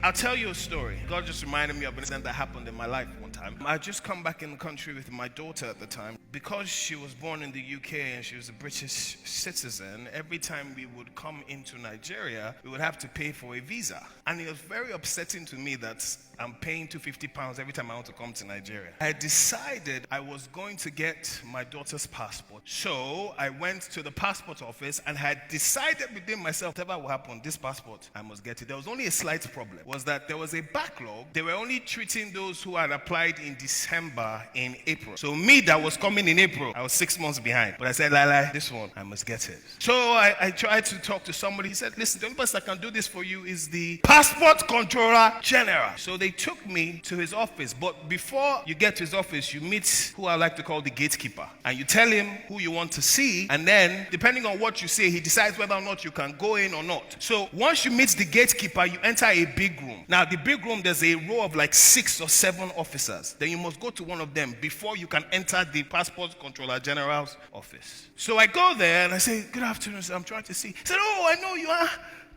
I'll tell you a story. God just reminded me of an incident that happened in my life one time. I had just come back in the country with my daughter at the time. Because she was born in the UK and she was a British citizen, every time we would come into Nigeria, we would have to pay for a visa. And it was very upsetting to me that I'm paying £250 every time I want to come to Nigeria. I decided I was going to get my daughter's passport. So I went to the passport office and had decided within myself, whatever will happen, this passport, I must get it. There was only a slight problem, was that there was a backlog. They were only treating those who had applied in December in April. So me that was coming in April, I was 6 months behind. But I said, Lala, this one, I must get it. So I tried to talk to somebody. He said, listen, the only person that can do this for you is the Passport Controller General. So they took me to his office. But before you get to his office, you meet who I like to call the gatekeeper. And you tell him who you want to see. And then, depending on what you say, he decides whether or not you can go in or not. So once you meet the gatekeeper, you enter a big room. Now, the big room, there's a row of like 6 or 7 officers. Then you must go to one of them before you can enter the Passport Controller General's office. So I go there and I say, good afternoon, sir. I'm trying to see. He said, oh, I know you are.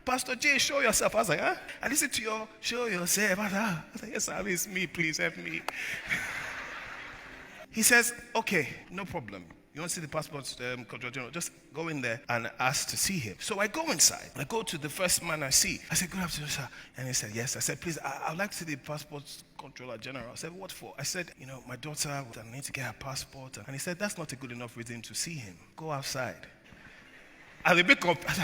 Pastor J, show yourself. I was like, huh? I listened to your show yourself. I was like, yes, sir, it's me. Please help me. He says, okay, no problem. You want to see the Passport Controller General? Just go in there and ask to see him. So I go inside. I go to the first man I see. I said, good afternoon, sir. And he said, yes. I said, please, I'd like to see the Passport Controller General. I said, what for? I said, my daughter, I need to get her passport. And he said, that's not a good enough reason to see him. Go outside. I was a bit confused.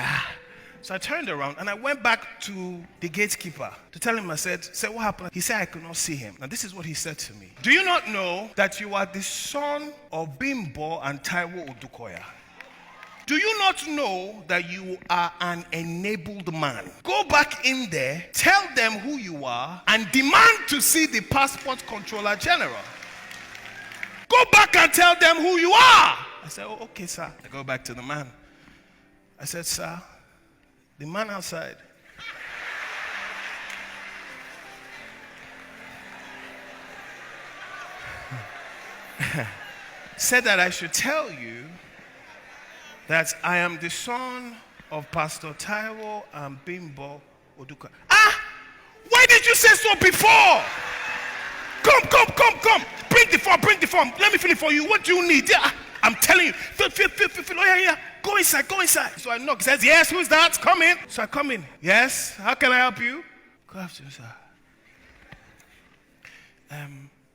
So I turned around and I went back to the gatekeeper to tell him, I said, what happened? He said I could not see him. Now this is what he said to me. Do you not know that you are the son of Bimbo and Taiwo Odukoya? Do you not know that you are an enabled man? Go back in there, tell them who you are, and demand to see the Passport Controller General. Go back and tell them who you are. I said, oh, okay, sir. I go back to the man. I said, sir, the man outside said that I should tell you that I am the son of Pastor Taiwo and Bimbo Oduka. Why did you say so before? Come. Bring the form. Let me fill it for you. What do you need? Yeah, I'm telling you. Fill. Yeah. Go inside. So I knock. He says, yes, who's that? Come in. So I come in. Yes, how can I help you? Good afternoon, sir.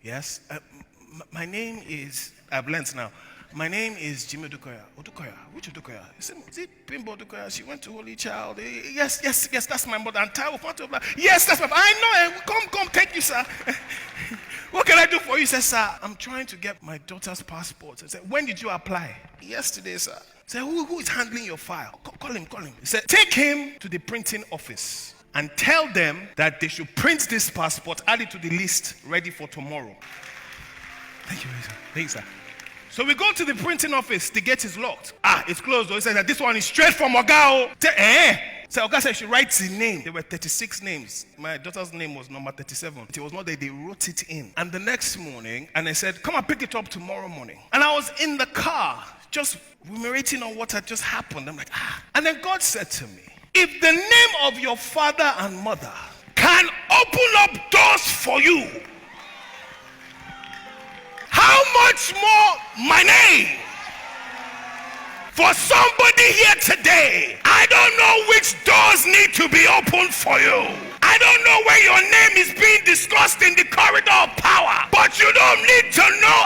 Yes. My name is, I've learned now. My name is Jimmy Odukoya. Odukoya? Which Odukoya? Is it Bimbo Odukoya? She went to Holy Child. Yes, that's my mother. And Taiwo, yes, that's my mother. I know. Come, thank you, sir. What can I do for you? He said, sir, I'm trying to get my daughter's passport. I said, when did you apply? Yesterday, sir. I said, who is handling your file? Call him. He said, take him to the printing office and tell them that they should print this passport, add it to the list, ready for tomorrow. Thank you, sir. So we go to the printing office. The gate is locked. It's closed. He says that this one is straight from Ogao. So Oga said she writes the name. There were 36 names. My daughter's name was number 37. It was not there. They wrote it in. And the next morning, and they said, come and pick it up tomorrow morning. And I was in the car, just ruminating on what had just happened. I'm like, And then God said to me, if the name of your father and mother can open up doors for you, how much more my name? For somebody here today, I don't know which doors need to be opened for you. I don't know where your name is being discussed in the corridor of power, but you don't need to know